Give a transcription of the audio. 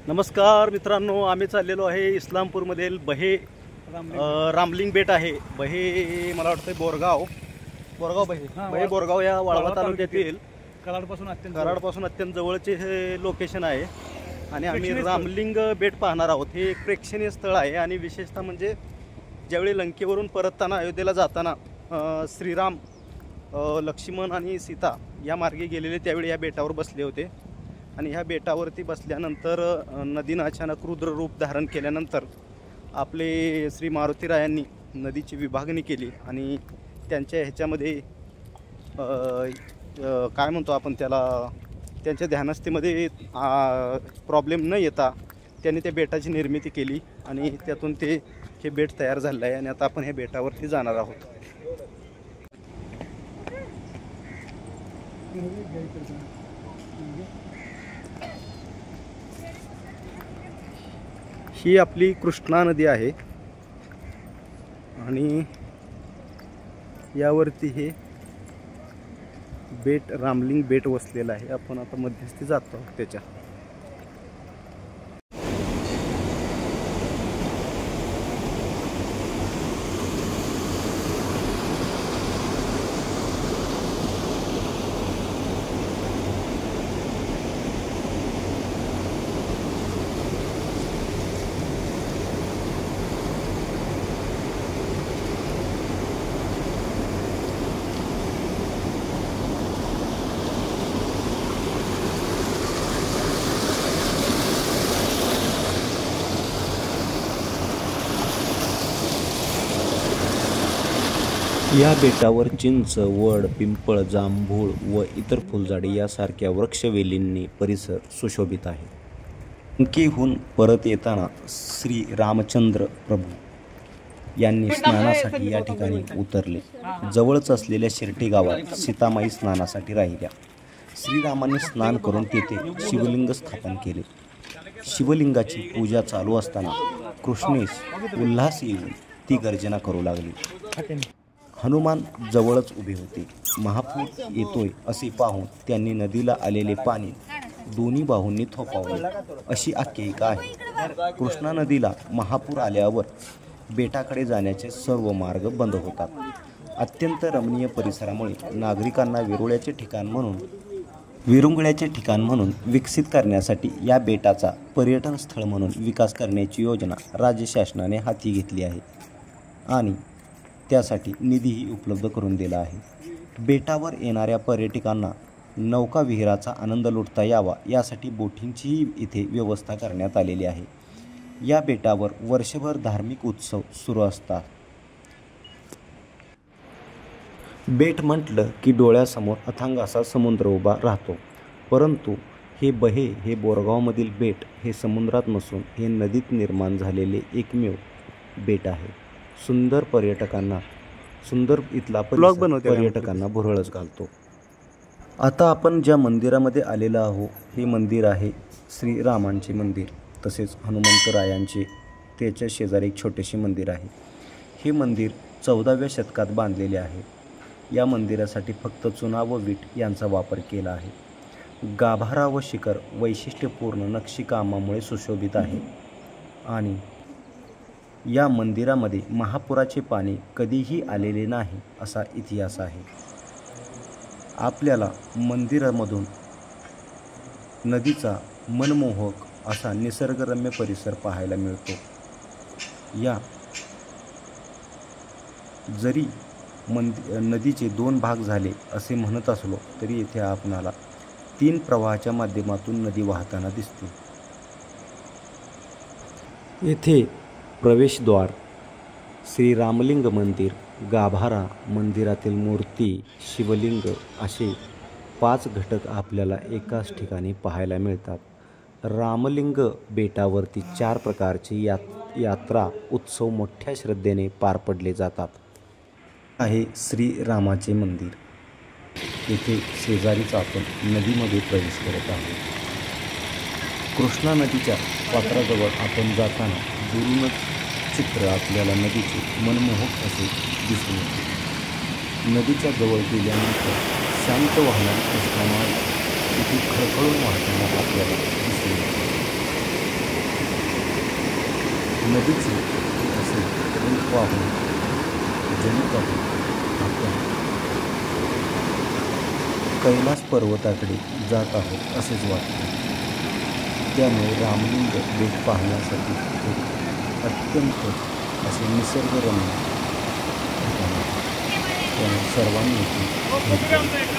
नमस्कार मित्रांनो, आम्ही चाललेलो आहे इस्लामपूरमधील बहे रामलिंग बेट आहे. बहे मला वाटतं बोरगाव बहे बोरगाव या वाळवा तालुक्यातील कराडपासून अत्यंत जवळचे हे लोकेशन आहे आणि आम्ही रामलिंग बेट पाहणार आहोत. हे एक प्रेक्षणीय स्थळ आहे आणि विशेषतः म्हणजे ज्यावेळी लंकेवरून परतताना अयोध्येला जाताना श्रीराम, लक्ष्मण आणि सीता या मार्गे गेलेले त्यावेळी या बेटावर बसले होते आणि ह्या बेटावरती बसल्यानंतर नदीनं अचानक रुद्र रूप धारण केल्यानंतर आपले श्री मारुतीरायांनी नदीची विभागणी केली आणि त्यांच्या ह्याच्यामध्ये काय म्हणतो आपण त्याला, त्यांच्या ध्यानस्थेमध्ये प्रॉब्लेम न येता त्यांनी त्या बेटाची निर्मिती केली आणि त्यातून ते हे बेट तयार झालं आहे आणि आता आपण ह्या बेटावरती जाणार आहोत. ही आपली कृष्णा नदी आहे आणि यावरती हे बेट रामलिंग बेट वसलेलं आहे. आपण आता मध्यस्थी जातो त्याच्या. या बेटावर चिंच, वड, पिंपळ, जांभूळ व इतर फुलझाडे यासारख्या वृक्षवेलींनी परिसर सुशोभित आहे. लंकेहून परत येताना श्री रामचंद्र प्रभू यांनी स्नानासाठी या ठिकाणी उतरले. जवळच असलेल्या शिर्टी गावात सीतामाई स्नानासाठी राहिल्या. श्रीरामांनी स्नान करून तेथे शिवलिंग स्थापन केले. शिवलिंगाची पूजा चालू असताना कृष्णेस उल्हास येऊन ती गर्जना करू लागली. हनुमान जवळच उभे होते. महापूर येतोय असे पाहून त्यांनी नदीला आलेले पाणी दोन्ही बाहूंनी थोपावले अशी आख्यायिका आहे. कृष्णा नदीला महापूर आल्यावर बेटाकडे जाण्याचे सर्व मार्ग बंद होतात. अत्यंत रमणीय परिसरामुळे नागरिकांना विरंगुळ्याचे ठिकाण म्हणून विकसित करण्यासाठी या बेटाचा पर्यटन स्थळ म्हणून विकास करण्याची योजना राज्य शासनाने हाती घेतली आहे आणि त्यासाठी निधीही उपलब्ध करून दिला आहे. बेटावर येणाऱ्या पर्यटकांना नौका विहाराचा आनंद लुटता यावा यासाठी बोटिंगचीही इथे व्यवस्था करण्यात आलेली आहे. या बेटावर वर्षभर धार्मिक उत्सव सुरू असतात. बेट म्हटलं की डोळ्यासमोर अथांग असा समुद्र उभा राहतो, परंतु हे बहे हे बोरगावमधील बेट हे समुद्रात नसून हे नदीत निर्माण झालेले एकमेव बेट आहे. सुंदर इथला पर्यटकांना भुरळच घालतो. आता आपण ज्या मंदिरामध्ये आलेलो आहोत हे मंदिर आहे श्रीरामांचे मंदिर, तसेच हनुमंतरायांचे त्याच्या शेजारी एक छोटेसे मंदिर आहे. हे मंदिर 14व्या शतकात बांधलेले आहे. या मंदिरासाठी फक्त चुना व वीट यांचा वापर केला आहे. गाभारा व शिखर वैशिष्ट्यपूर्ण नक्षीकामामुळे सुशोभित आहे आणि या मंदिरामध्ये महापुराचे पाणी कधीही आलेले नाही असा इतिहास आहे. आपल्याला मंदिरामधून नदीचा मनमोहक असा निसर्गरम्य परिसर पाहायला मिळतो. जरी नदीचे 2 भाग झाले असे म्हणत असलो तरी येथे आपणाला 3 प्रवाहाच्या माध्यमातून नदी वाहताना दिसते. येथे प्रवेशद्वार, श्री रामलिंग मंदिर, गाभारा, मंदिरातील मूर्ती, शिवलिंग असे 5 घटक आपल्याला एकाच ठिकाणी पाहायला मिळतात. रामलिंग बेटावरती 4 प्रकारचे यात्रा उत्सव मोठ्या श्रद्धेने पार पडले जातात. आहे श्रीरामाचे मंदिर. येथे शेजारीच आपण नदीमध्ये प्रवेश करत आहोत. कृष्णा नदीच्या पात्राजवळ आपण जाताना दुरूनच चित्र आपल्याला नदीचे मनमोहक असे दिसून येते. नदीच्या जवळ गेल्यानंतर शांत वाहणारी कृष्णा नदी तिथे खळखळून वाहताना आपल्याला दिसून येते. नदीचे असे रूप पाहून जणू काही आपण कैलास पर्वताकडे जात आहोत असेच वाटते. त्यामुळे रामलिंग बेट पाहण्यासाठी हे अत्यंत असे निसर्गरम्य ठिकाण आहे. त्यामुळे सर्वांनी इथे भेट द्यावी.